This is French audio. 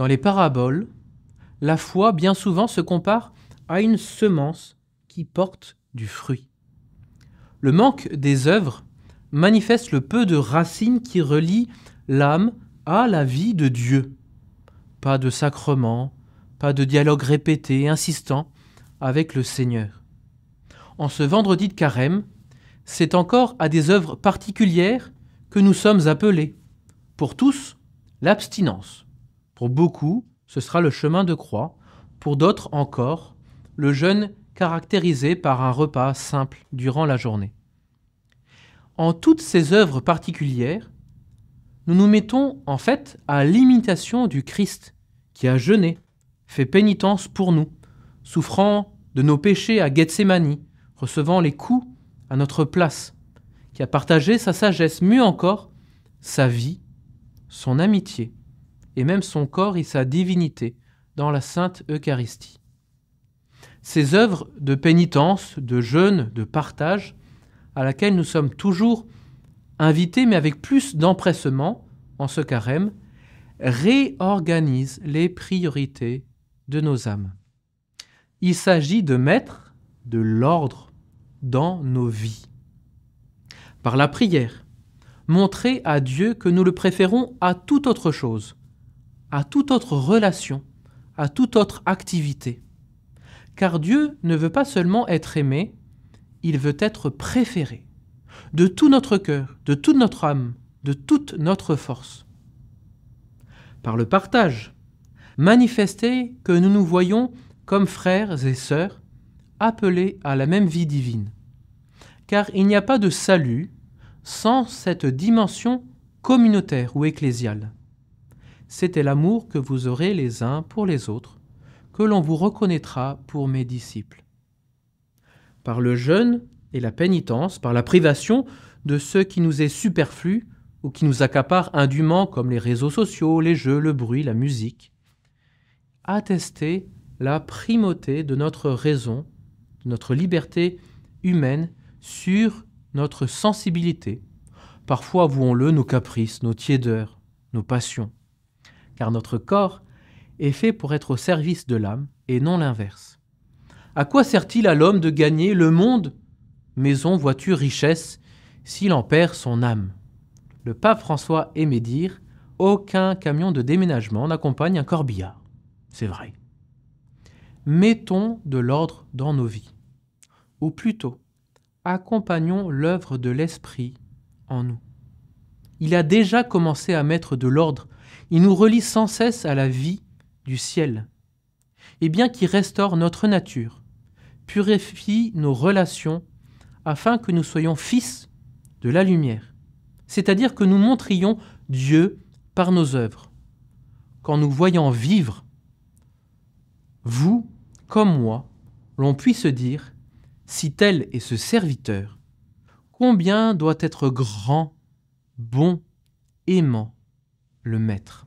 Dans les paraboles, la foi bien souvent se compare à une semence qui porte du fruit. Le manque des œuvres manifeste le peu de racines qui relient l'âme à la vie de Dieu. Pas de sacrement, pas de dialogue répété, insistant avec le Seigneur. En ce vendredi de Carême, c'est encore à des œuvres particulières que nous sommes appelés. Pour tous, l'abstinence. Pour beaucoup, ce sera le chemin de croix. Pour d'autres encore, le jeûne caractérisé par un repas simple durant la journée. En toutes ces œuvres particulières, nous nous mettons en fait à l'imitation du Christ qui a jeûné, fait pénitence pour nous, souffrant de nos péchés à Gethsémani, recevant les coups à notre place, qui a partagé sa sagesse, mieux encore, sa vie, son amitié, et même son corps et sa divinité dans la Sainte Eucharistie. Ces œuvres de pénitence, de jeûne, de partage, à laquelle nous sommes toujours invités, mais avec plus d'empressement en ce carême, réorganisent les priorités de nos âmes. Il s'agit de mettre de l'ordre dans nos vies. Par la prière, montrer à Dieu que nous le préférons à toute autre chose, à toute autre relation, à toute autre activité. Car Dieu ne veut pas seulement être aimé, il veut être préféré, de tout notre cœur, de toute notre âme, de toute notre force. Par le partage, manifester que nous nous voyons comme frères et sœurs appelés à la même vie divine. Car il n'y a pas de salut sans cette dimension communautaire ou ecclésiale. C'était l'amour que vous aurez les uns pour les autres, que l'on vous reconnaîtra pour mes disciples. Par le jeûne et la pénitence, par la privation de ce qui nous est superflu ou qui nous accapare indûment comme les réseaux sociaux, les jeux, le bruit, la musique, attester la primauté de notre raison, de notre liberté humaine sur notre sensibilité, parfois, avouons-le, nos caprices, nos tiédeurs, nos passions, car notre corps est fait pour être au service de l'âme et non l'inverse. À quoi sert-il à l'homme de gagner le monde, maison, voiture, richesse, s'il en perd son âme? Le pape François aimait dire « Aucun camion de déménagement n'accompagne un corbillard ». C'est vrai. Mettons de l'ordre dans nos vies. Ou plutôt, accompagnons l'œuvre de l'Esprit en nous. Il a déjà commencé à mettre de l'ordre. Il nous relie sans cesse à la vie du ciel. Et bien qu'il restaure notre nature, purifie nos relations afin que nous soyons fils de la lumière. C'est-à-dire que nous montrions Dieu par nos œuvres. Qu'en nous voyant vivre, vous comme moi, l'on puisse dire, si tel est ce serviteur, combien doit être grand, bon, aimant le Maître.